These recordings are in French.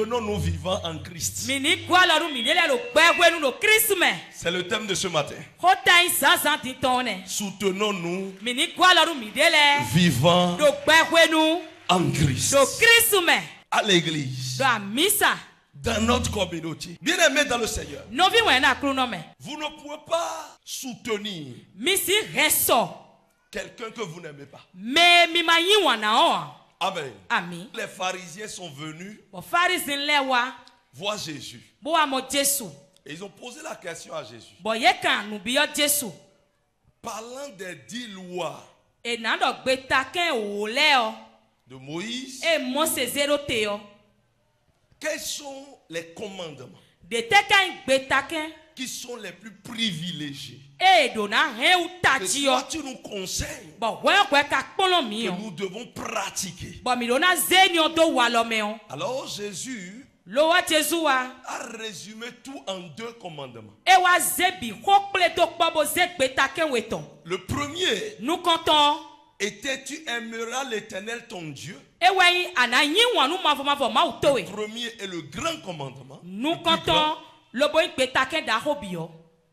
Soutenons-nous vivants en Christ. C'est le thème de ce matin. Soutenons-nous vivants en Christ. À l'église. Dans notre communauté. Bien-aimés dans le Seigneur. Vous ne pouvez pas soutenir quelqu'un que vous n'aimez pas. Amen. Amen. Les pharisiens sont venus voir Jésus. Et ils ont posé la question à Jésus. Parlant des 10 lois de Moïse, quels sont les commandements qui sont les plus privilégiés que toi tu nous conseilles que nous devons pratiquer? Alors Jésus a résumé tout en 2 commandements. Le premier était: tu aimeras l'Éternel ton Dieu. Le premier et le grand commandement.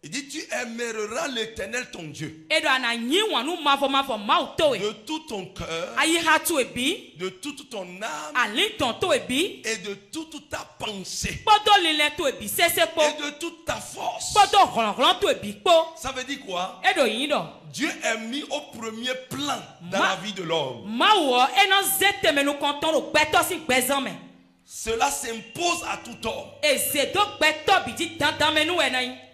Il dit: tu aimeras l'Éternel ton Dieu de tout ton cœur, de toute ton âme et de toute ta pensée et de toute ta force. Ça veut dire quoi? Dieu est mis au premier plan dans la vie de l'homme. Cela s'impose à tout homme.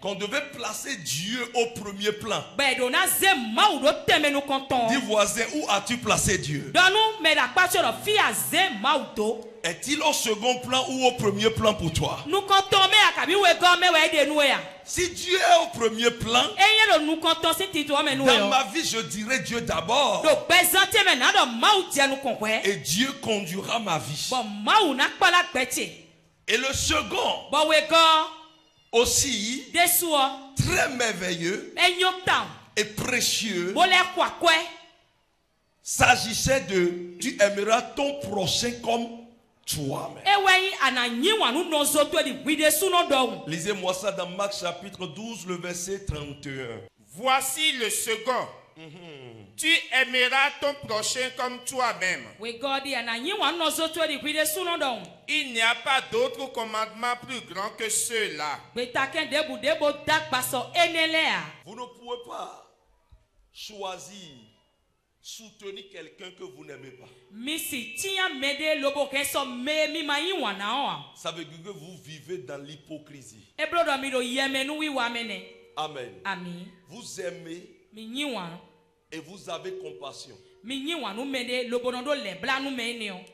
Qu'on devait placer Dieu au premier plan. Dis voisin, où as-tu placé Dieu? Est-il au second plan ou au premier plan pour toi? Si Dieu est au premier plan, dans ma vie je dirais Dieu d'abord. Et Dieu conduira ma vie. Et le second aussi, très merveilleux et précieux, s'agissait de: tu aimeras ton prochain comme toi-même. Lisez-moi ça dans Marc chapitre 12, le verset 31. Voici le second. Tu aimeras ton prochain comme toi-même. Il n'y a pas d'autre commandement plus grand que ceux-là. Vous ne pouvez pas choisir soutenir quelqu'un que vous n'aimez pas. Ça veut dire que vous vivez dans l'hypocrisie. Amen. Vous aimez et vous avez compassion.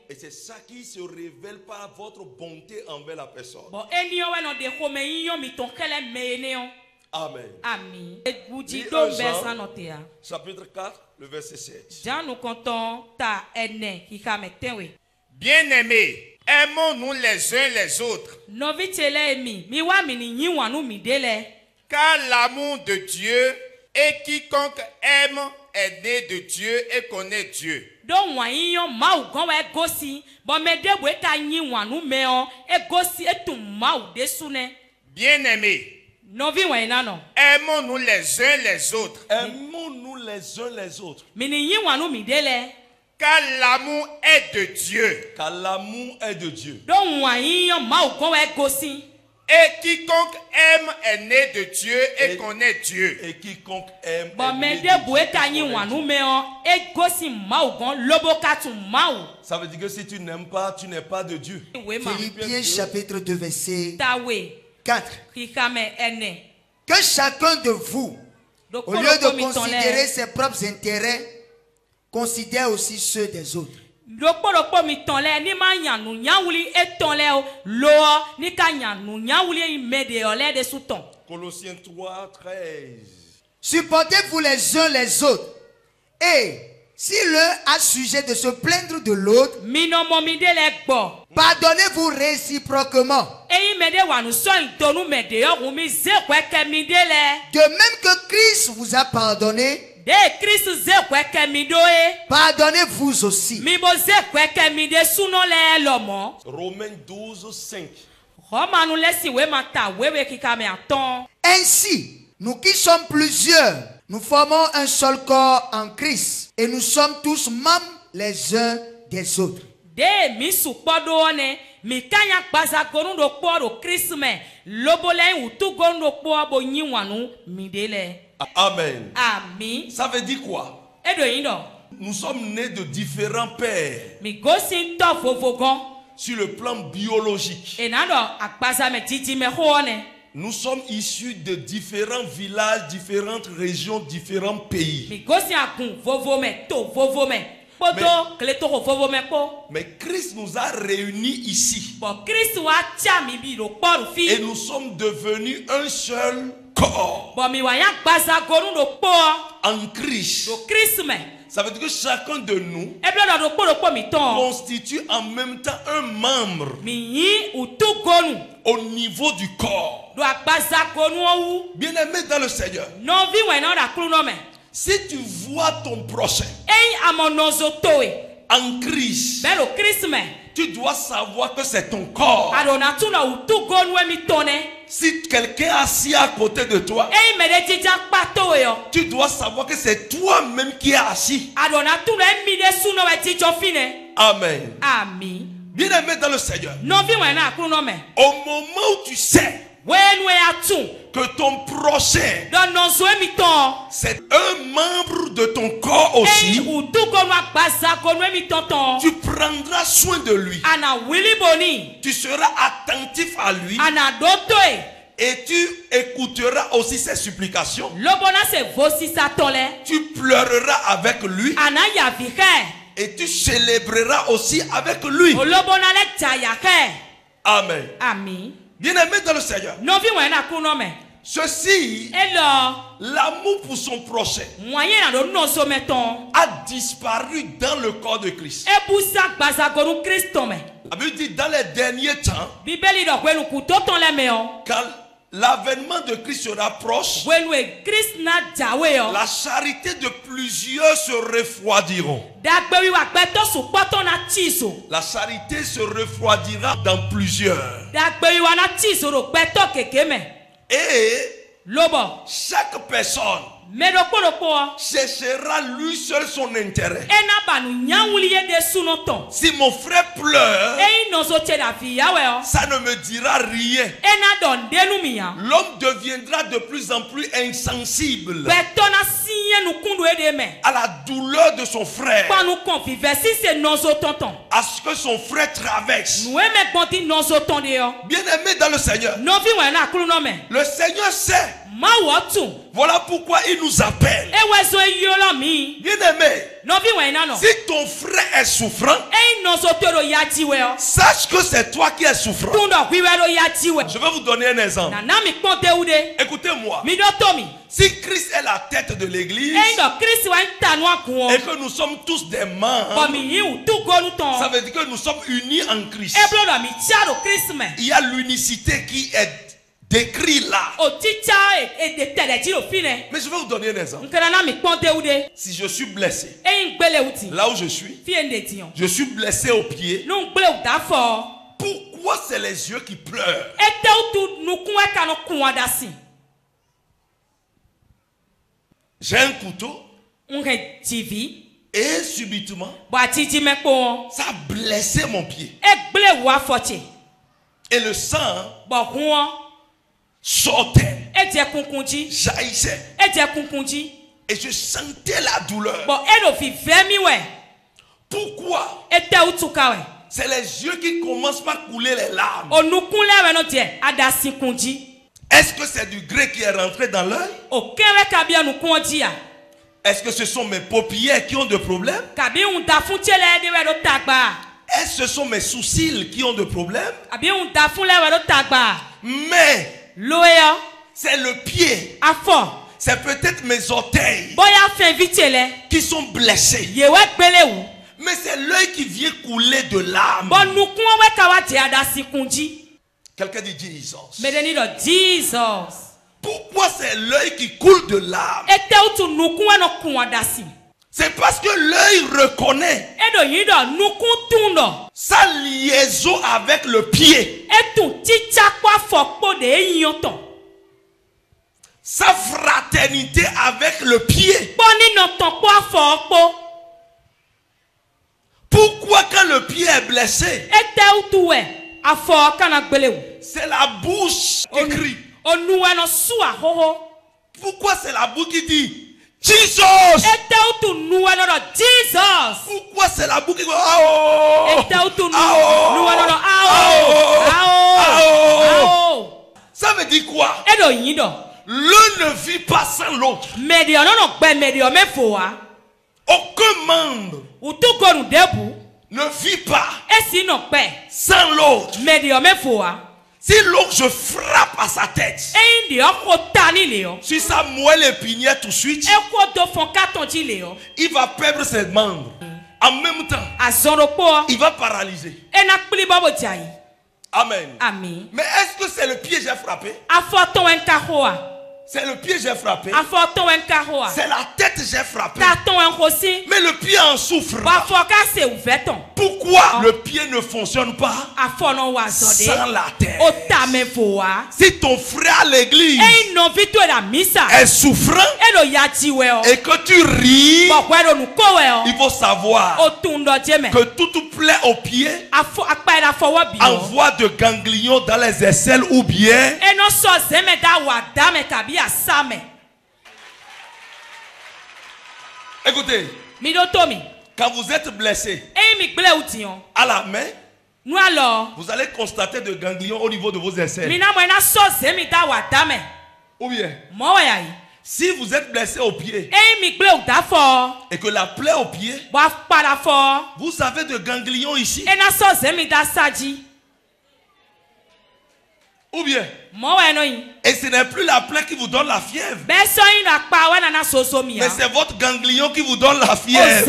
Et c'est ça qui se révèle par votre bonté envers la personne. Amen. Chapitre 4, le verset 7. Bien-aimés, aimons-nous les uns les autres. Car l'amour de Dieu, et quiconque aime est né de Dieu et connaît Dieu. Bien-aimés, aimons-nous les uns les autres. Aimons-nous les uns les autres. Car l'amour est de Dieu. Car l'amour est de Dieu. Et quiconque aime est né de Dieu et connaît Dieu. Et quiconque aime est né de Dieu. Ça veut dire que si tu n'aimes pas, tu n'es pas de Dieu. Philippiens chapitre 2 verset 4. Que chacun de vous, au lieu de considérer ses propres intérêts, considère aussi ceux des autres. Colossiens 3, 13. Supportez-vous les uns les autres. Et si l'un a sujet de se plaindre de l'autre, pardonnez-vous réciproquement. De même que Christ vous a pardonné, Pardonnez-vous aussi. Romains 12, 5. Ainsi, nous qui sommes plusieurs, nous formons un seul corps en Christ et nous sommes tous membres les uns des autres. Amen. Amen. Ça veut dire quoi? Nous sommes nés de différents pères sur le plan biologique. Nous sommes issus de différents villages, différentes régions, différents pays. Mais Christ nous a réunis ici. Et nous sommes devenus un seul corps en Christ. Ça veut dire que chacun de nous constitue en même temps un membre au niveau du corps. Bien-aimé dans le Seigneur, si tu vois ton prochain en Christ, tu dois savoir que c'est ton corps. Si quelqu'un est assis à côté de toi, tu dois savoir que c'est toi-même qui es assis. Amen. Amen. Bien-aimé dans le Seigneur, au moment où tu sais que ton prochain, c'est un membre de ton corps aussi, tu prendras soin de lui. Tu seras attentif à lui. Et tu écouteras aussi ses supplications. Tu pleureras avec lui. Et tu célébreras aussi avec lui. Amen. Amen. Bien-aimé dans le Seigneur, ceci, l'amour pour son prochain a disparu dans le corps de Christ. La Bible dit dans les derniers temps, quand l'avènement de Christ se rapproche, la charité de plusieurs se refroidiront. La charité se refroidira dans plusieurs. Et chaque personne cherchera lui seul son intérêt. Si mon frère pleure, ça ne me dira rien. L'homme deviendra de plus en plus insensible à la douleur de son frère, à ce que son frère traverse. Bien-aimé dans le Seigneur, le Seigneur sait. Voilà pourquoi il nous appelle. Bien-aimé, si ton frère est souffrant, sache que c'est toi qui es souffrant. Je vais vous donner un exemple. Écoutez-moi. Si Christ est la tête de l'église et que nous sommes tous des membres, ça veut dire que nous sommes unis en Christ. Il y a l'unicité qui est décrit là. Mais je vais vous donner un exemple. Si je suis blessé, là où je suis blessé au pied. Pourquoi c'est les yeux qui pleurent? J'ai un couteau et subitement ça a blessé mon pied et le sang sortait, jaillissait, et je sentais la douleur. Pourquoi? C'est les yeux qui commencent par couler les larmes. Est-ce que c'est du grès qui est rentré dans l'œil? Est-ce que ce sont mes paupières qui ont des problèmes? Est-ce que ce sont mes sourcils qui ont des problèmes? Mais c'est le pied. C'est peut-être mes orteils qui sont blessés. Mais c'est l'œil qui vient couler de larmes. Quelqu'un dit Jesus. Pourquoi c'est l'œil qui coule de larmes? C'est parce que l'œil reconnaît sa liaison avec le pied. Sa fraternité avec le pied. Pourquoi quand le pied est blessé, c'est la bouche qui crie? Pourquoi c'est la bouche qui dit Jesus? Pourquoi c'est la bouche qui dit Ça veut dire quoi? L'un ne vit pas sans l'autre. Aucun membre ne vit pas sans l'autre. Si l'autre je frappe à sa tête, si ça moelle l'épinière tout de suite, il va perdre ses membres. En même temps, il va paralyser. Amen. Mais est-ce que c'est le pied que j'ai frappé? C'est le pied que j'ai frappé. C'est la tête que j'ai frappé. Mais le pied en souffre. Pourquoi le pied ne fonctionne pas sans la tête? Si ton frère à l'église est souffrant et que tu ris, il faut savoir que toute plaie au pied envoie de ganglions dans les aisselles ou bien écoutez, quand vous êtes blessé à la main, vous allez constater de ganglions au niveau de vos aisselles. Ou bien, si vous êtes blessé au pied et que la plaie au pied, vous avez de ganglions ici. Ou bien, et ce n'est plus la plaie qui vous donne la fièvre, mais c'est votre ganglion qui vous donne la fièvre.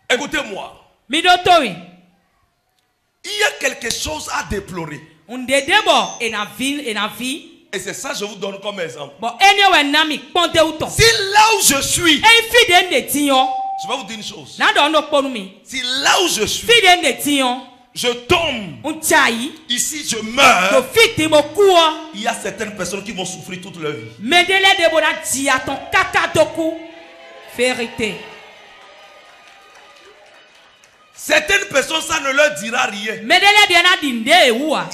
Écoutez-moi, il y a quelque chose à déplorer. Et c'est ça que je vous donne comme exemple. Si là où je suis, je vais vous dire une chose. Si là où je suis, je tombe, ici je meurs, il y a certaines personnes qui vont souffrir toute leur vie. Vérité. Certaines personnes, ça ne leur dira rien.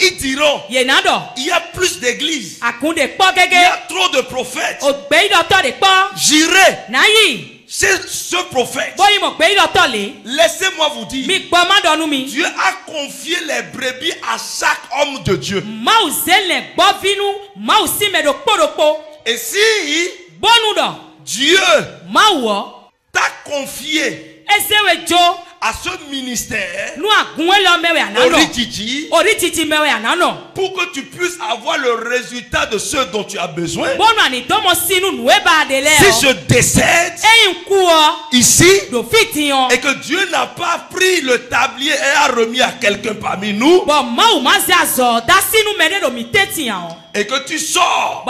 Ils diront, il y a plus d'églises, il y a trop de prophètes. J'irai c'est ce prophète. Laissez-moi vous dire, Dieu a confié les brebis à chaque homme de Dieu. Et si Dieu t'a confié à ce ministère, pour que tu puisses avoir le résultat de ce dont tu as besoin, si je décède ici et que Dieu n'a pas pris le tablier et a remis à quelqu'un parmi nous, et que tu sors,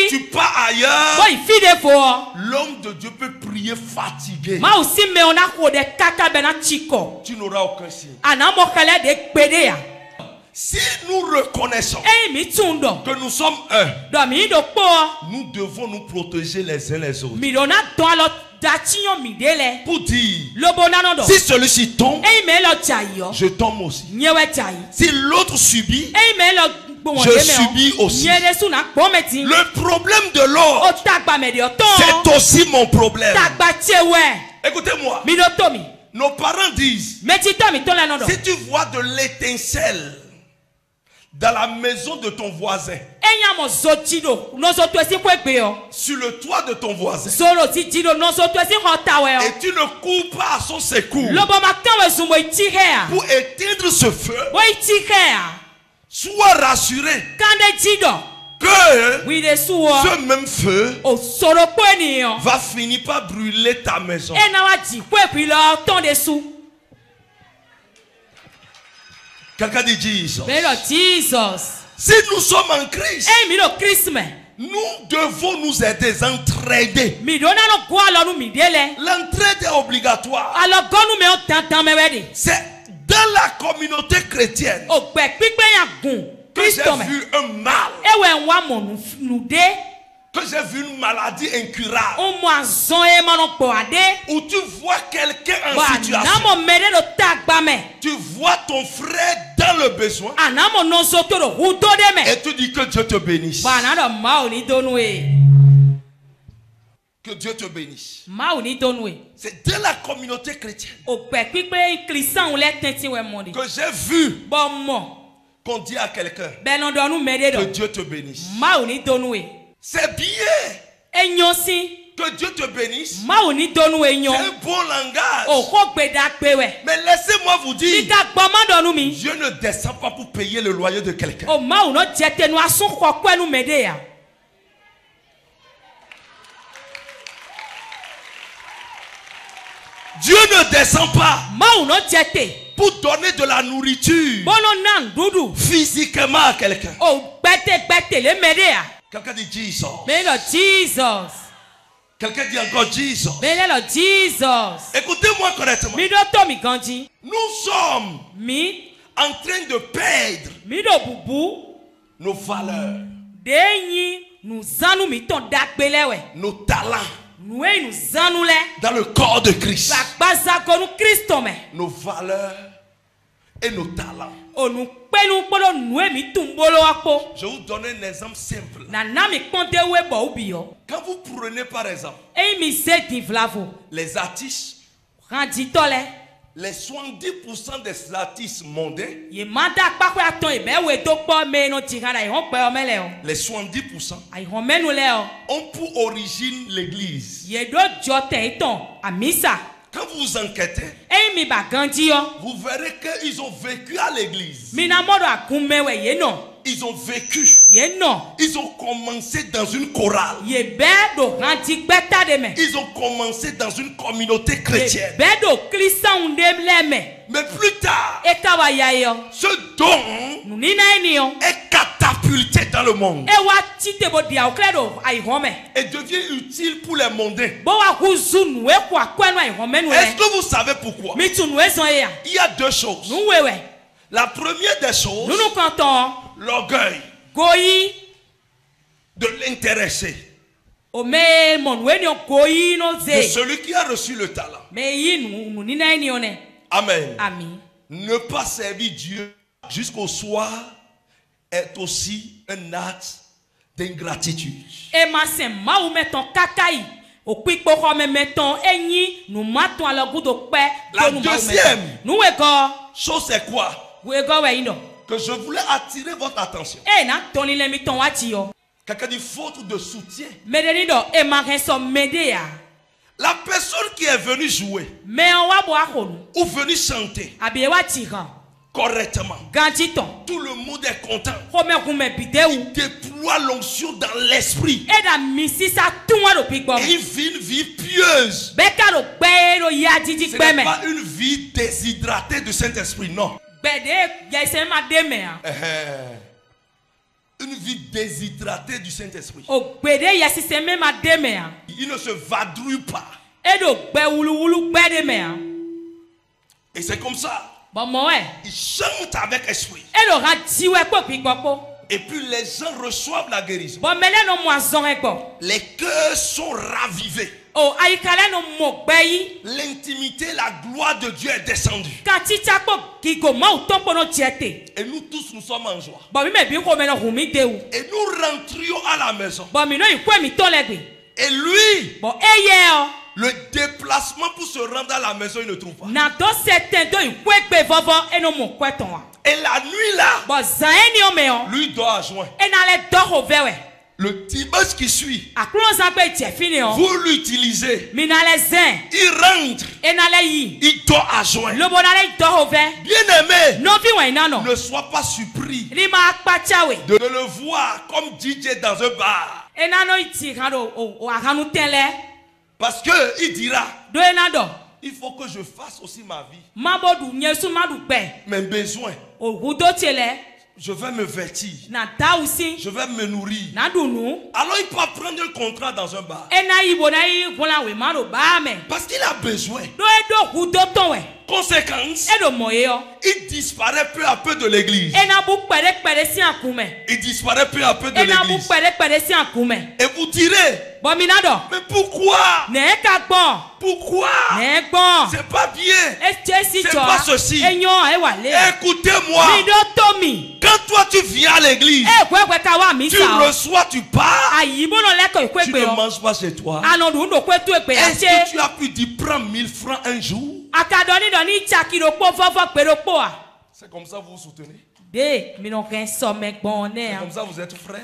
tu pars ailleurs, l'homme de Dieu peut prier fatigué. Tu n'auras aucun signe. Si nous reconnaissons que nous sommes un, nous devons nous protéger les uns les autres. Pour dire, si celui-ci tombe, je tombe aussi. Si l'autre subit, je subis aussi. Le problème de l'autre, c'est aussi mon problème. Écoutez-moi. Nos parents disent, si tu vois de l'étincelle dans la maison de ton voisin, sur le toit de ton voisin, et tu ne cours pas à son secours pour éteindre ce feu, sois rassuré que ce même feu va finir par brûler ta maison. Quelqu'un dit Jesus. Si nous sommes en Christ, nous devons nous aider, entraider. L'entraide est obligatoire. C'est dans la communauté chrétienne que j'ai vu un mal, que j'ai vu une maladie incurable, où tu vois quelqu'un en situation, tu vois ton frère dans le besoin, et tu dis que Dieu te bénisse. Que Dieu te bénisse. C'est de la communauté chrétienne que j'ai vu qu'on dit à quelqu'un que Dieu te bénisse. C'est bien que Dieu te bénisse. C'est un bon langage. Mais laissez-moi vous dire, Dieu ne descend pas pour payer le loyer de quelqu'un. Dieu ne descend pas pour donner de la nourriture physiquement à quelqu'un. Quelqu'un dit Jesus. Quelqu'un dit encore Jesus. Écoutez-moi correctement. Nous sommes en train de perdre nos valeurs, nos talents dans le corps de Christ. Nos valeurs et nos talents. Je vous donne un exemple simple. Quand vous prenez par exemple les artistes, les 70% des artistes mondains, les 70% ont pour origine l'église. Quand vous enquêtez, vous verrez qu'ils ont vécu à l'église. Ils ont vécu. Ils ont commencé dans une chorale. Ils ont commencé dans une communauté chrétienne. Mais plus tard, ce don est catapulté dans le monde et devient utile pour les mondains. Est-ce que vous savez pourquoi? Il y a deux choses. La première des choses, l'orgueil de l'intéressé, de celui qui a reçu le talent. Amen. Ne pas servir Dieu jusqu'au soir est aussi un acte d'ingratitude. La deuxième chose, c'est quoi? Que je voulais attirer votre attention. Quelqu'un dit faute de soutien. La personne qui est venue jouer ou venue chanter correctement, tout le monde est content. Il déploie l'onction dans l'esprit et il vit une vie pieuse. Ce n'est pas une vie déshydratée du Saint-Esprit, non. Une vie déshydratée du Saint-Esprit. Il ne se vadrouille pas. Et c'est comme ça. Il chante avec esprit. Et puis les gens reçoivent la guérison. Les cœurs sont ravivés. L'intimité, la gloire de Dieu est descendue. Et nous tous, nous sommes en joie. Et nous rentrions à la maison. Et lui, le déplacement pour se rendre à la maison, il ne trouve pas. Et la nuit là, lui doit à juin. Le dimanche qui suit, vous l'utilisez. Il rentre. Il dort à juin. Bien aimé, ne sois pas surpris de le voir comme DJ dans un bar. Parce qu'il dira, il faut que je fasse aussi ma vie. Mes besoins. je vais me vêtir. Je vais me nourrir. Alors il peut prendre un contrat dans un bar. Parce qu'il a besoin. Conséquence, il disparaît peu à peu de l'église. Il disparaît peu à peu de l'église. Et vous direz, mais pourquoi? Pourquoi? C'est pas bien. C'est pas ceci. Écoutez-moi. Quand toi tu viens à l'église, tu reçois, tu pars, tu ne manges pas chez toi. Est-ce que tu as pu dire prends 1000 francs un jour? C'est comme ça que vous vous soutenez. C'est comme ça que vous êtes frères.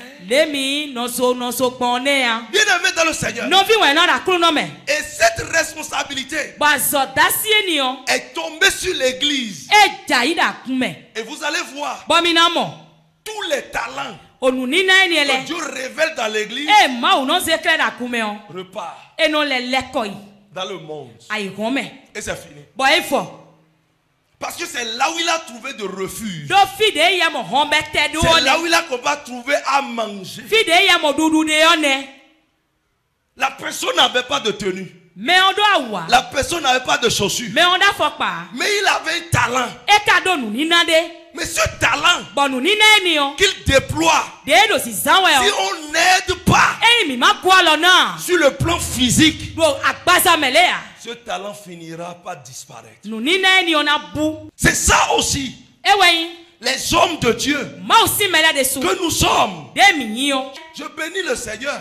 Bien-aimés dans le Seigneur. Et cette responsabilité est tombée sur l'église. Et vous allez voir tous les talents que Dieu révèle dans l'église repartent dans le monde. Et c'est fini. Parce que c'est là où il a trouvé de refuge. C'est là où il a trouvé à manger. La personne n'avait pas de tenue. La personne n'avait pas de chaussures. Mais il avait un talent. Mais ce talent qu'il déploie, si on n'aide pas sur le plan physique, ce talent finira par disparaître. C'est ça aussi. Les hommes de Dieu que nous sommes. Je bénis le Seigneur.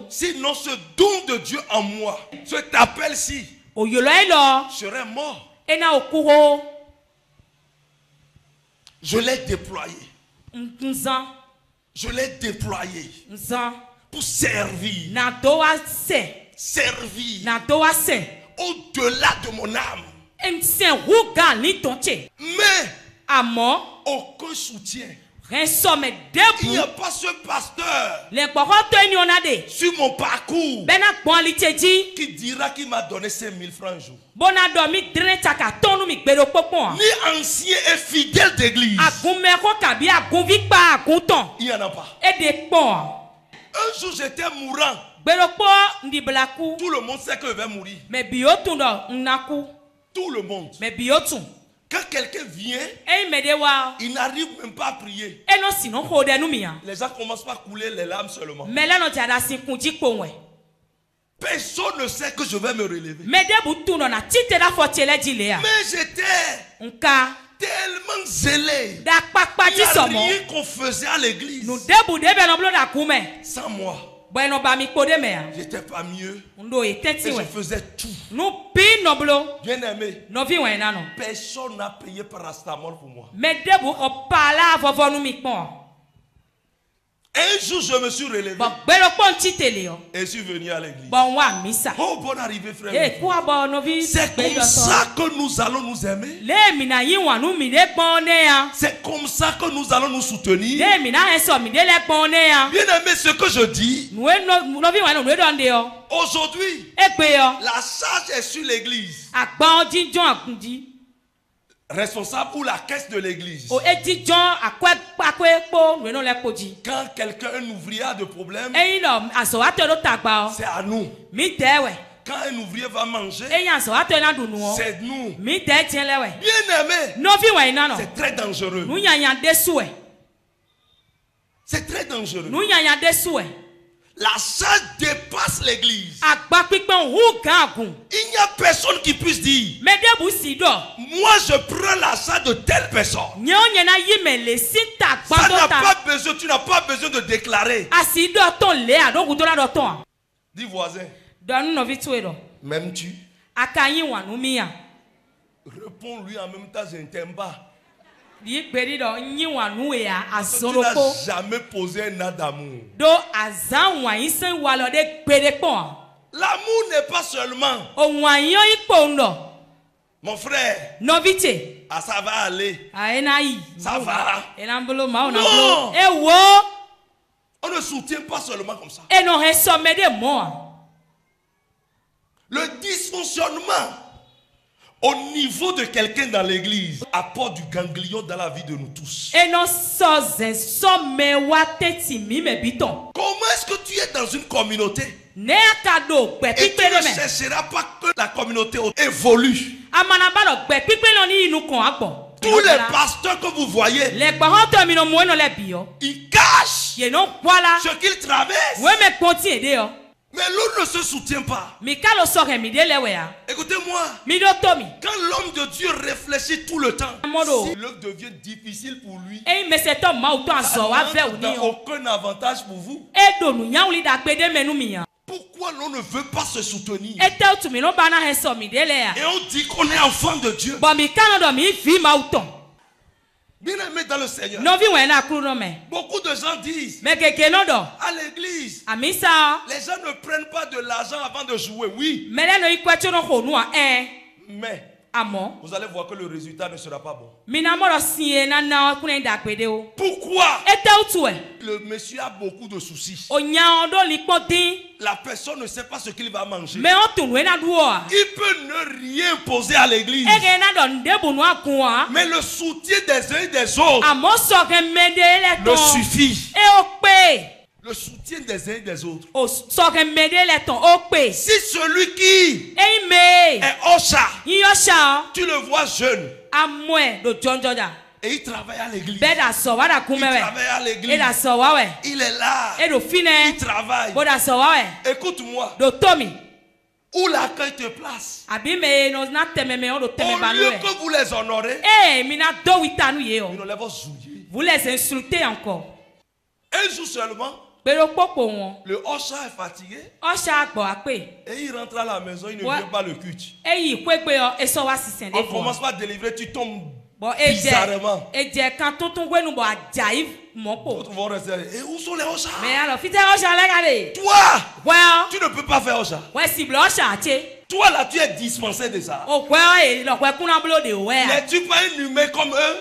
Sinon ce don de Dieu en moi, cet appel-ci, serait mort. Je l'ai déployé. Je l'ai déployé pour servir. Servir au-delà de mon âme. Mais aucun soutien. Il n'y a pas ce pasteur sur mon parcours qui dira qu'il m'a donné 5000 francs un jour. Ni ancien et fidèle d'église. Il n'y en a pas. Un jour j'étais mourant. Tout le monde sait que je vais mourir. Tout le monde. Quand quelqu'un vient, il n'arrive même pas à prier. Les gens commencent par couler les larmes seulement. Personne ne sait que je vais me relever. Mais j'étais tellement zélé. Il n'y a rien qu'on faisait à l'église sans moi. J'étais pas mieux. Et je faisais tout. Bien aimé, personne n'a payé paracétamol pour moi. Un jour je me suis relevé et je suis venu à l'église. Oh, bonne arrivée frère. C'est comme ça que nous allons nous aimer. C'est comme ça que nous allons nous soutenir. Bien aimé, ce que je dis aujourd'hui, la charge est sur l'église. Responsable pour la caisse de l'église. Quand quelqu'un, un ouvrier a de problèmes, c'est à nous. Quand un ouvrier va manger, c'est nous. Bien aimé, c'est très dangereux. C'est très dangereux. La charge dépasse l'église. Il n'y a personne qui puisse dire moi je prends la charge de telle personne. Ça n'a pas besoin, tu n'as pas besoin de déclarer. Dis voisin, m'aimes-tu? Réponds-lui en même temps, je ne t'aime pas. Tu n'as jamais posé un acte d'amour. L'amour n'est pas seulement mon frère, ah, ça va aller, ça va. Non, on ne soutient pas seulement comme ça. Le dysfonctionnement Au niveau de quelqu'un dans l'église, apporte du ganglion dans la vie de nous tous. Comment est-ce que tu es dans une communauté? Et tu ne chercheras pas que la communauté évolue. Tous les pasteurs que vous voyez, ils cachent ce qu'ils traversent. Mais l'autre ne se soutient pas. Écoutez-moi. Quand l'homme de Dieu réfléchit tout le temps, si l'œuvre devient difficile pour lui, ça n'a aucun avantage pour vous. Pourquoi l'on ne veut pas se soutenir? Et on dit qu'on est enfant de Dieu. Bien aimé dans le Seigneur. Beaucoup de gens disent à l'église, les gens ne prennent pas de l'argent avant de jouer. Oui. Mais vous allez voir que le résultat ne sera pas bon. Pourquoi? Le monsieur a beaucoup de soucis. La personne ne sait pas ce qu'il va manger. Il peut ne rien poser à l'église. Mais le soutien des uns et des autres le suffit. Le soutien des uns et des autres. Si celui qui est Ocha, tu le vois jeune, et il travaille à l'église. Il est là. Il travaille. Écoute-moi. Où l'accueil te place? Au lieu que vous les honorez, vous les insultez encore. Un jour seulement, le Ocha est fatigué. Et il rentre à la maison, il ne vient pas le culte. On commence par délivrer, tu tombes bizarrement. D'autres vont rester. Et où sont les Ocha? Toi, tu ne peux pas faire Ocha. Toi là, tu es dispensé de ça. N'es-tu pas un humain comme eux?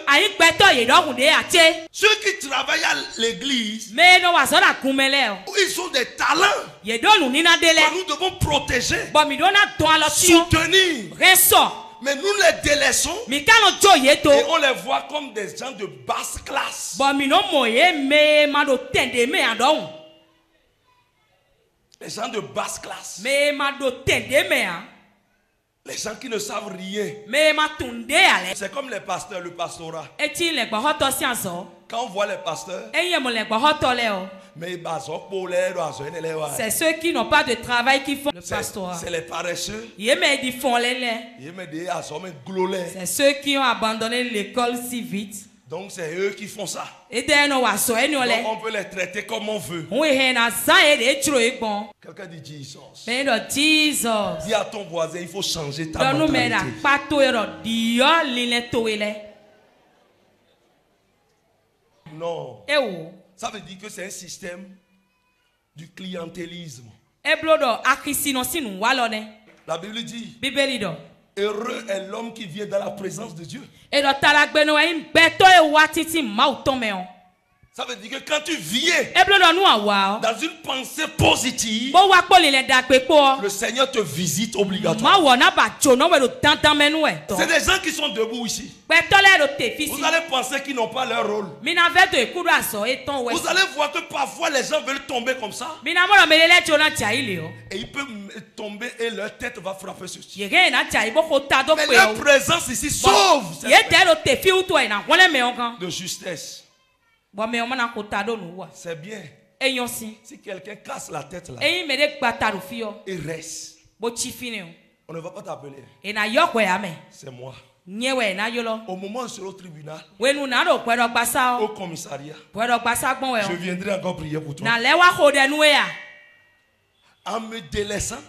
Ceux qui travaillent à l'église, ils ont des talents que nous devons protéger, soutenir. Mais nous les délaissons et on les voit comme des gens de basse classe. Les gens de basse classe. Les gens qui ne savent rien. C'est comme les pasteurs, le pastorat. Quand on voit les pasteurs, c'est ceux qui n'ont pas de travail qui font le pastorat. C'est les paresseux. C'est ceux qui ont abandonné l'école si vite. Donc c'est eux qui font ça. Donc on peut les traiter comme on veut. Quelqu'un dit Jesus. Dis à ton voisin, il faut changer ta mentalité. Non. Ça veut dire que c'est un système du clientélisme. La Bible dit, heureux est l'homme qui vient dans la présence de Dieu. Ça veut dire que quand tu viens dans une pensée positive, le Seigneur te visite obligatoirement. C'est des gens qui sont debout ici. Vous allez penser qu'ils n'ont pas leur rôle. Vous allez voir que parfois les gens veulent tomber comme ça. Et ils peuvent tomber et leur tête va frapper sur Dieu. Mais leur présence ici sauve de justesse. C'est bien. Si quelqu'un casse la tête là, il reste. On ne va pas t'appeler. C'est moi. Au moment où je serai au tribunal, au commissariat, je viendrai encore prier pour toi. En me délaissant,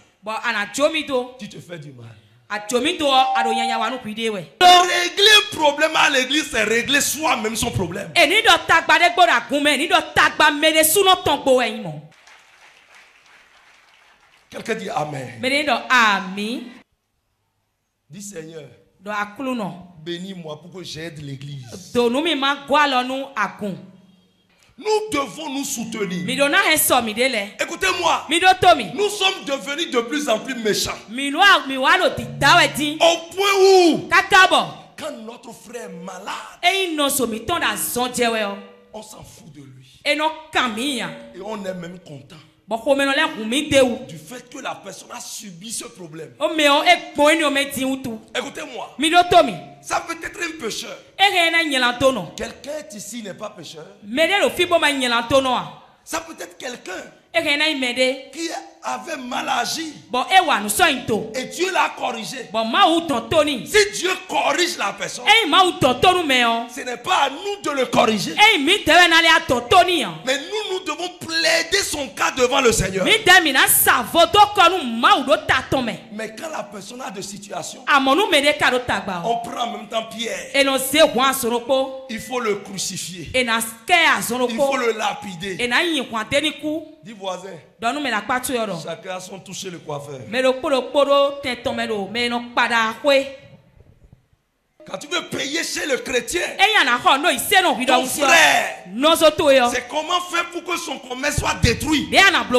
tu te fais du mal. Régler un problème à l'église, c'est régler soi-même son problème. Quelqu'un dit Amen. Dis Seigneur, bénis-moi pour que j'aide l'église. Nous devons nous soutenir. Écoutez, Écoutez-moi. Nous sommes devenus de plus en plus méchants. Au point où, quand notre frère est malade, on s'en fout de lui. Et on est même content du fait que la personne a subi ce problème. Écoutez-moi. Ça peut être un pécheur. Quelqu'un ici n'est pas pécheur. Ça peut être quelqu'un qui avait mal agi et Dieu l'a corrigé. Si Dieu corrige la personne, ce n'est pas à nous de le corriger, mais nous devons plaider son cas devant le Seigneur. Mais quand la personne a des situations, on prend en même temps Pierre. Il faut le crucifier, il faut le lapider. Dis voisin, chacun a son toucher le coiffeur. Quand tu veux payer chez le chrétien, ton frère, c'est comment faire pour que son commerce soit détruit. Mais quand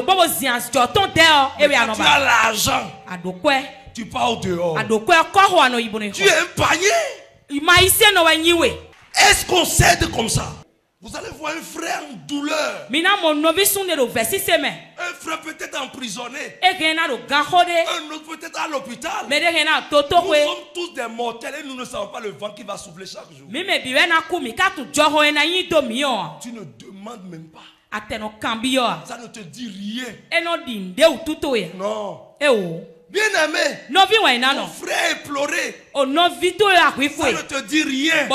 tu as l'argent, tu pars au dehors. Tu es un panier. Est-ce qu'on cède comme ça? Vous allez voir un frère en douleur. Un frère peut-être emprisonné. Un autre peut-être à l'hôpital. Nous sommes tous des mortels et nous ne savons pas le vent qui va souffler chaque jour. Tu ne demandes même pas. Ça ne te dit rien. Non. Bien-aimé, ton frère est pleuré. Ça ne te dit rien.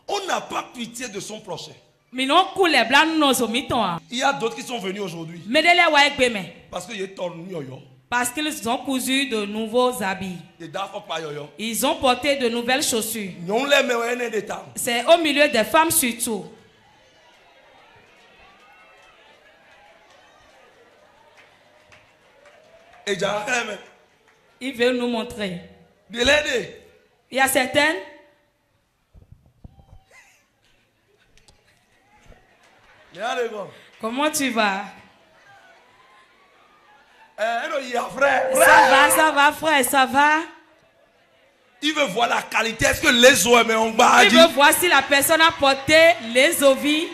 On n'a pas pitié de son prochain. Il y a d'autres qui sont venus aujourd'hui. Parce qu'ils ont cousu de nouveaux habits. Ils ont porté de nouvelles chaussures. C'est au milieu des femmes surtout. Il veut nous montrer. Il y a certaines. Comment tu vas? Ça va frère, ça va? Il veut voir la qualité. Est-ce que les os mais on va. Il veut voir si la personne a porté les ovis.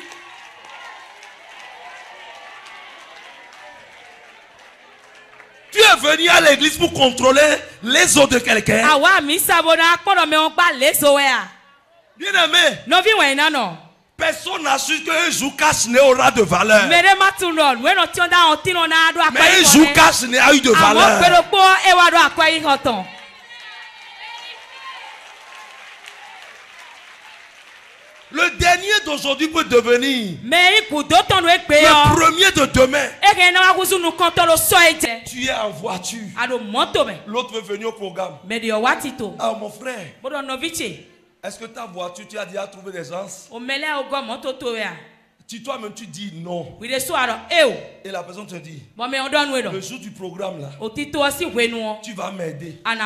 Tu es venu à l'église pour contrôler les os de quelqu'un. Ah ouais, mais ça va mais on parle les os. Bien aimé. Non, personne n'a su qu'un jour cache-nez aura de valeur. Mais un jour cache-nez a eu de valeur. Le dernier d'aujourd'hui peut devenir le premier de demain. Tu es en voiture. L'autre veut venir au programme. Ah mon frère. Est-ce que ta voiture, tu as déjà trouvé des gens? Toi-même, tu dis non. Et la personne te dit, le jour du programme là, tu vas m'aider. Il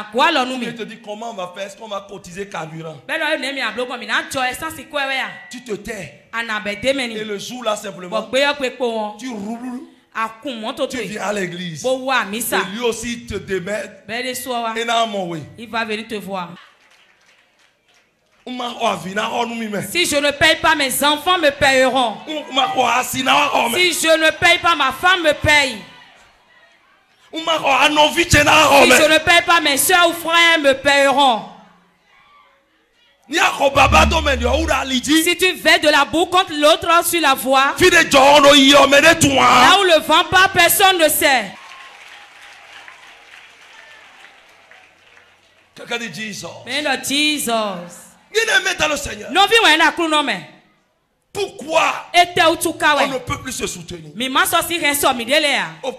te dit comment on va faire, est-ce qu'on va cotiser carburant? Tu te tais. Et le jour là, simplement, tu roules. Tu viens à l'église. Et lui aussi te démerde. Il va venir te voir. Si je ne paye pas, mes enfants me payeront. Si je ne paye pas, ma femme me paye. Si je ne paye pas, mes soeurs ou frères me payeront. Si tu fais de la boue contre l'autre sur la voie, là où le vent part, personne ne sait. Quelqu'un dit Jesus. Jesus. Bien-aimé dans le Seigneur. Pourquoi on ne peut plus se soutenir?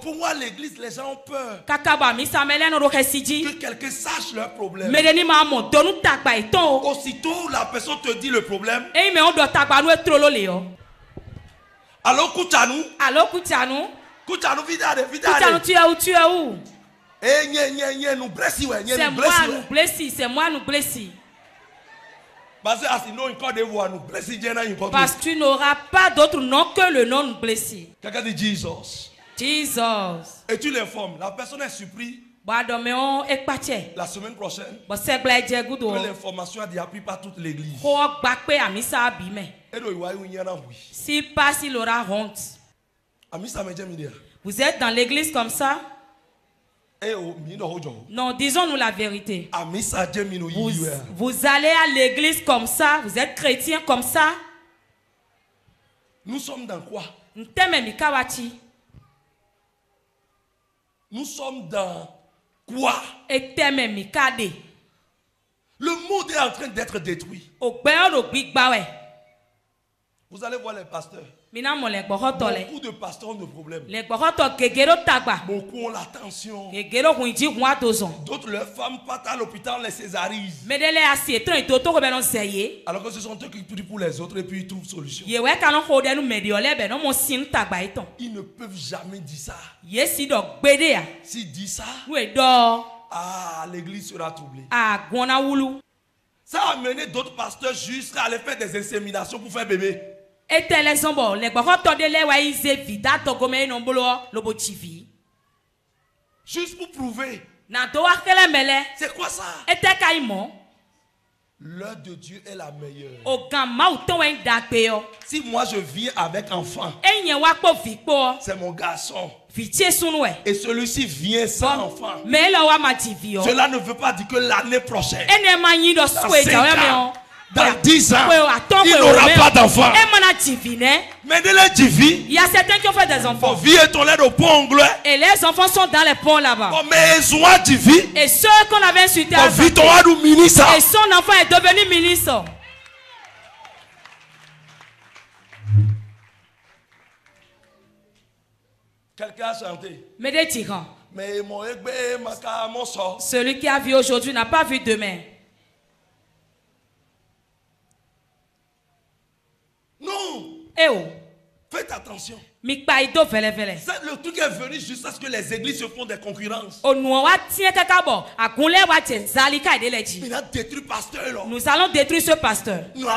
Pour moi, l'église, les gens ont peur que quelqu'un sache leur problème. Aussitôt, la personne te dit le problème. Allô, Koutanou? Allô, Koutanou? Koutanou, vidare. Koutanou, tu es où? C'est moi, nous blessis. Parce que tu n'auras pas d'autre nom que le nom de blessé. Quelqu'un dit Jesus. Jesus. Et tu l'informes. La personne est surprise. La semaine prochaine, que l'information a déjà pris par toute l'église. S'il passe, il aura honte. Vous êtes dans l'église comme ça? Non, disons-nous la vérité. Vous allez à l'église comme ça? Vous êtes chrétien comme ça? Nous sommes dans quoi? Nous sommes dans quoi? Le monde est en train d'être détruit. Vous allez voir les pasteurs. Beaucoup de pasteurs ont des problèmes. Beaucoup ont la tension. D'autres, leurs femmes partent à l'hôpital, les césarisent. Alors que ce sont eux qui prient pour les autres et puis ils trouvent solution. Ils ne peuvent jamais dire ça. S'ils disent ça, l'église sera troublée. Ça a amené d'autres pasteurs jusqu'à aller faire des inséminations pour faire bébé. Juste pour prouver. C'est quoi ça? L'heure de Dieu est la meilleure. Si moi je vis avec enfant, c'est mon garçon. Et celui-ci vient sans enfant. Cela ne veut pas dire que l'année prochaine, dans 10 ans, il n'aura pas d'enfant. Mais de la divine, il y a certains qui ont fait des enfants. Et les enfants sont dans les ponts là-bas. Et ceux qu'on avait insultés, et son enfant est devenu ministre. Quelqu'un a chanté. Mais celui qui a vu aujourd'hui n'a pas vu demain. Non. Faites attention. Le truc est venu juste à ce que les églises se font des concurrences. Nous allons détruire ce pasteur. Nous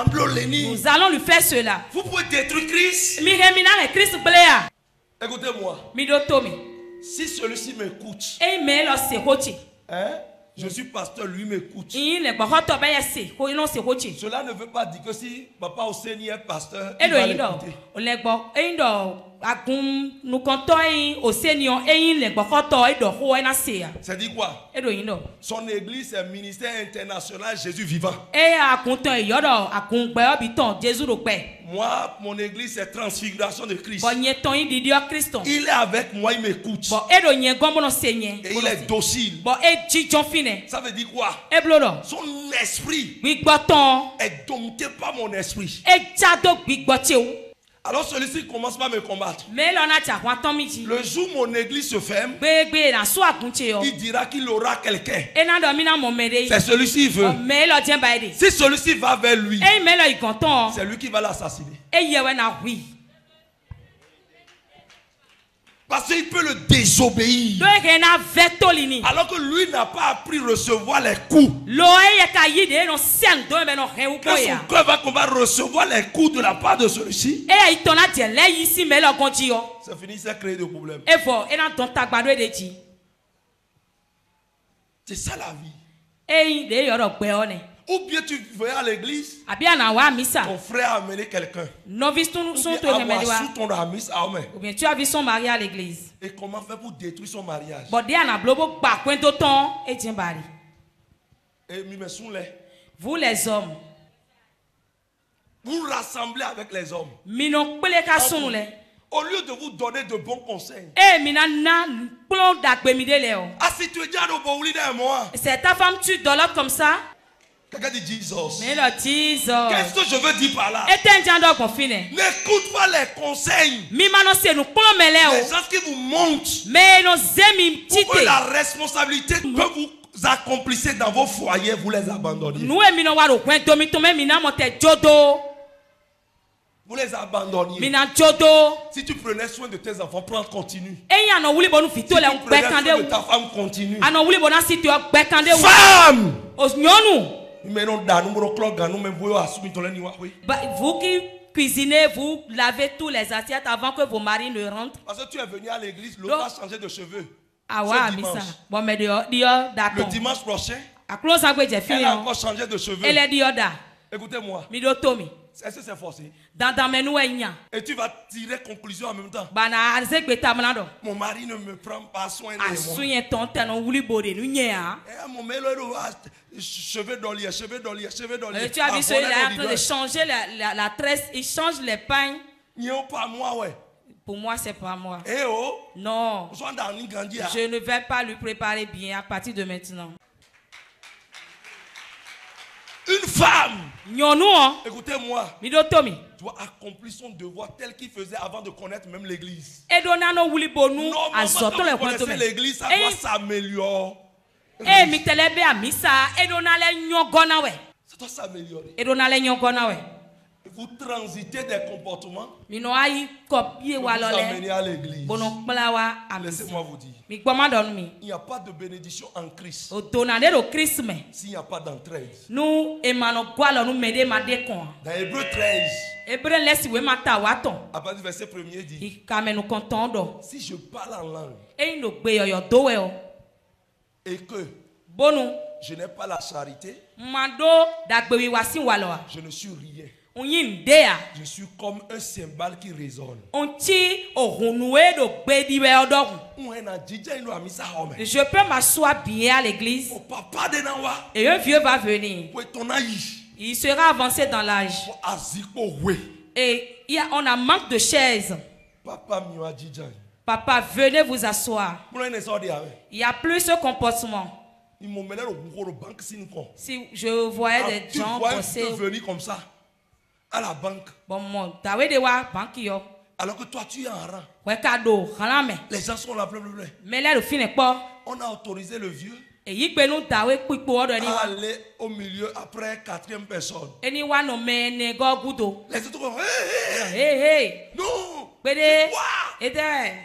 allons lui faire cela. Vous pouvez détruire Christ. Écoutez-moi. Si celui-ci m'écoute, je suis pasteur, lui m'écoute. Cela ne veut pas dire que si papa Oseni est pasteur, il va l'écouter. C'est dit quoi? Son église est ministère international Jésus vivant. Moi, mon église est transfiguration de Christ. Il est avec moi, il m'écoute. Et il est docile. Ça veut dire quoi? Son esprit est dompté par mon esprit. Alors celui-ci commence par me combattre. Le jour où mon église se ferme, il dira qu'il aura quelqu'un. C'est celui-ci qui veut. Si celui-ci va vers lui, c'est lui qui va l'assassiner. Parce qu'il peut le désobéir. Alors que lui n'a pas appris à recevoir les coups. Quand son cœur va recevoir les coups de la part de celui-ci, c'est fini, ça crée des problèmes. C'est ça la vie. Ou bien tu vas à l'église, ton frère a amené quelqu'un. Ou bien tu as vu son mari à l'église. Et comment faire pour détruire son mariage? Et vous les hommes, vous rassemblez avec les hommes. Au lieu de vous donner de bons conseils. C'est ta femme, tu dors comme ça. Quelqu'un dit Jesus. Qu'est-ce que je veux dire par là? N'écoute pas les conseils. Les gens qui vous montrent pour que la responsabilité que vous accomplissez dans vos foyers, vous les abandonnez. Vous les abandonniez. Si tu prenais soin de tes enfants, continue. Si tu prenais soin de ta femme, continue. Femme! Vous qui cuisinez, vous lavez tous les assiettes avant que vos maris ne rentrent. Parce que tu es venu à l'église, l'autre a changé de cheveux. Ah ouais, bon, mais le dimanche prochain, elle a encore changé de cheveux. Écoutez-moi. Est-ce que c'est forcé? Et tu vas tirer conclusion en même temps. Mon mari ne me prend pas soin de moi. Mon mari, cheveux d'olive, cheveux d'olive, cheveux d'olive. Tu as vu celui-là en train de changer la tresse, il change les pains. Pas moi, ouais. Pour moi, c'est pas moi. Eh oh. Non. Je ne vais pas lui préparer bien à partir de maintenant. Une femme, écoutez-moi, doit accomplir son devoir tel qu'il faisait avant de connaître même l'église. Normalement, quand vous connaissez l'église, ça doit s'améliorer. Ça doit s'améliorer. Vous transitez des comportements. Vous vous amenez à l'église. Laissez-moi vous dire. Il n'y a pas de bénédiction en Christ s'il n'y a pas d'entraide. Dans Hébreux 13, à partir du verset 1er dit, si je parle en langue et que je n'ai pas la charité, je ne suis rien. Je suis comme un cymbale qui résonne. Je peux m'asseoir bien à l'église. Et un vieux va venir. Il sera avancé dans l'âge. Et on a manque de chaises. Papa, venez vous asseoir. Il n'y a plus ce comportement. Si je voyais des gens venir comme ça à la banque, alors que toi tu es en rang, les gens sont là, on a autorisé le vieux à aller au milieu après 4e personne. Les autres vont hey, non,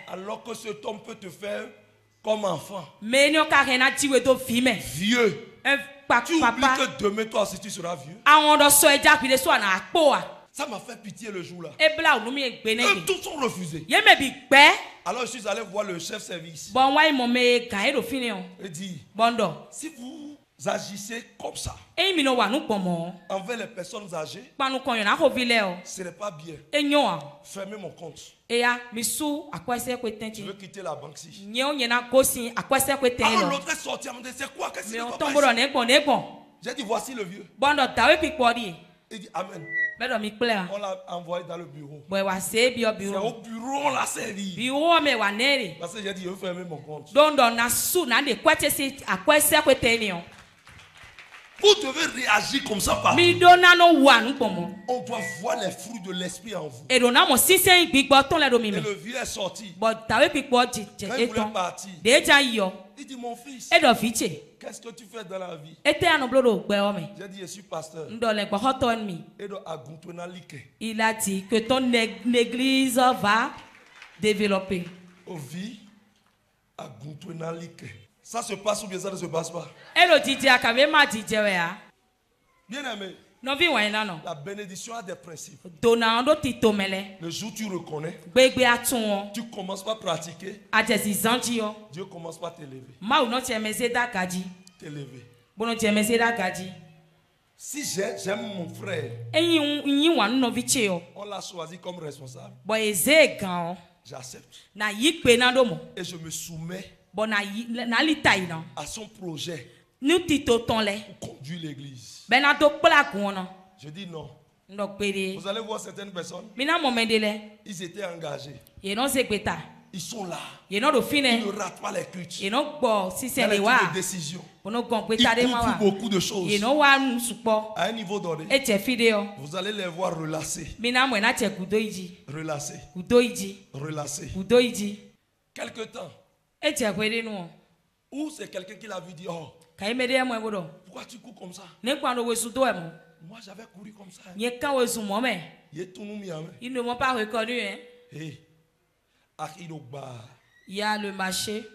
alors que cet homme peut te faire comme enfant, vieux. Tu oublies que demain toi aussi tu seras vieux. Ça m'a fait pitié le jour là. Tous sont refusés. Alors je suis allé voir le chef service. Il dit, si vous agissez comme ça envers les personnes âgées, ce n'est pas bien. Fermez mon compte. Tu veux quitter la banque si? Alors l'autre est sorti, il m'a dit, c'est quoi? Qu'est-ce qui se passe? J'ai dit, voici le vieux. Il dit, amen. On l'a envoyé dans le bureau. C'est au bureau on l'a servi. Parce que j'ai dit, je vais fermer mon compte. Vous devez réagir comme ça par vous. On doit voir les fruits de l'esprit en vous. Et le vieux est sorti. Quand il voulait partir, il dit, mon fils, qu'est-ce que tu fais dans la vie? J'ai dit, je suis pasteur. Il a dit que ton église va développer. Ça se passe ou bien ça ne se passe pas? Bien aimé, la bénédiction a des principes. Le jour où tu reconnais, tu commences par pratiquer, Dieu commence par t'élever. Si j'aime mon frère, on l'a choisi comme responsable, j'accepte. Et je me soumets à son projet pour conduire l'église. Je dis non. Vous allez voir certaines personnes, ils étaient engagés. Ils sont là. Ils ne ratent pas les cultes. Ils ont des décisions. Ils couvrent beaucoup de choses. À un niveau donné, vous allez les voir relâchés. Relâchés. Quelque temps. Ou c'est quelqu'un qui l'a vu dire, oh, pourquoi tu cours comme ça? Moi j'avais couru comme ça. Ils ne m'ont pas reconnu. Il y a le marché.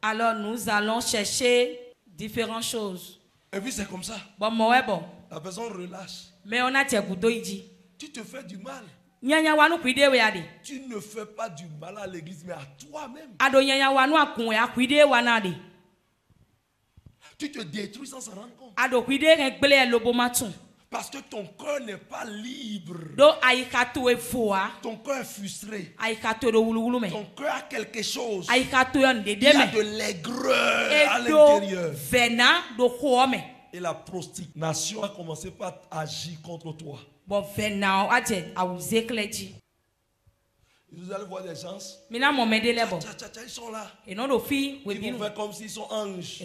Alors nous allons chercher différentes choses. Et puis c'est comme ça. La personne relâche. Mais on a tu te fais du mal. Tu ne fais pas du mal à l'église, mais à toi-même. Tu te détruis sans s'en rendre compte. Parce que ton cœur n'est pas libre. Ton cœur est frustré. Ton cœur a quelque chose. Il y a de l'aigreur à l'intérieur. Et la prostitution a commencé par agir contre toi. Vous allez voir des gens. Ils sont là. Ils vont faire comme s'ils sont anges.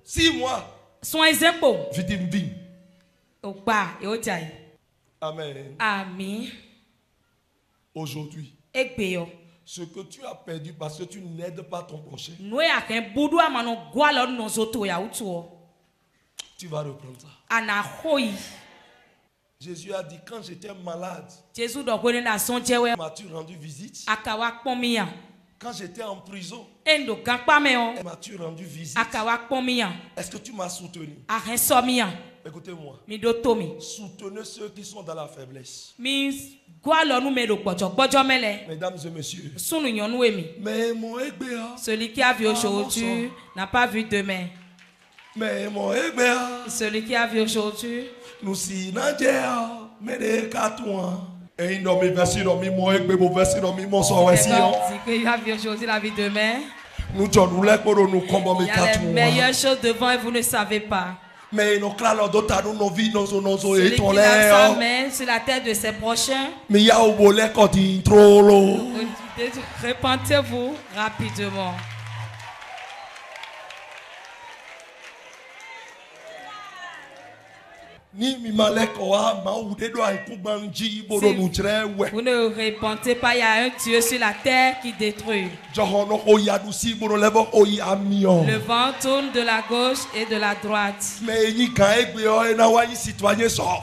6 mois. Vidim. Amen. Amen. Aujourd'hui, ce que tu as perdu parce que tu n'aides pas ton prochain, tu vas reprendre ça. Jésus a dit, quand j'étais malade, m'as-tu rendu visite? Quand j'étais en prison, m'as-tu rendu visite? Est-ce que tu m'as soutenu? Écoutez-moi. Soutenez ceux qui sont dans la faiblesse. Mesdames et messieurs. Celui qui a vu aujourd'hui n'a pas vu demain. Celui qui a vu aujourd'hui. Nous si celui qui a vu aujourd'hui la vie demain. Il y a les meilleures choses devant et vous ne savez pas. Mais celui qui a sa main sur la tête de ses prochains. Repentez-vous rapidement. Vous ne repentez pas, il y a un Dieu sur la terre qui détruit. Le vent tourne de la gauche et de la droite.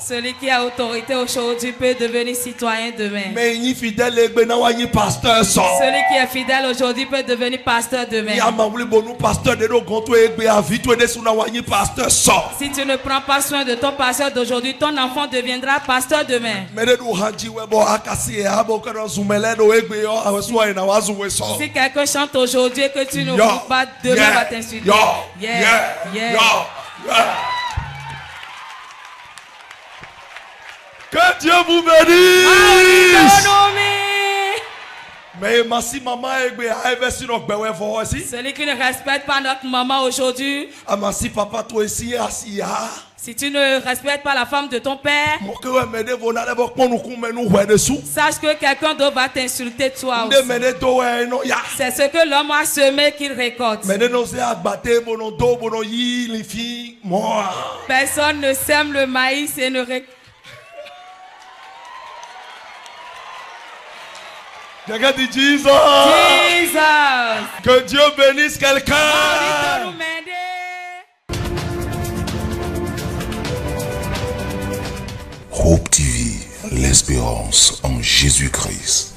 Celui qui a autorité aujourd'hui peut devenir citoyen demain. Celui qui est fidèle aujourd'hui peut devenir pasteur demain. Si tu ne prends pas soin de ton pasteur d'aujourd'hui, ton enfant deviendra pasteur demain. Si quelqu'un chante aujourd'hui et que tu ne roules pas, demain va t'insulter. Que Dieu vous bénisse. Mais si maman celui qui ne respecte pas notre maman aujourd'hui. Si papa toi ici assis. Si tu ne respectes pas la femme de ton père, sache que quelqu'un d'autre va t'insulter toi aussi. C'est ce que l'homme a semé qu'il récolte. Personne ne sème le maïs et ne récolte. Quelqu'un dit Jesus. Que Dieu bénisse quelqu'un. Hope TV, l'espérance en Jésus-Christ.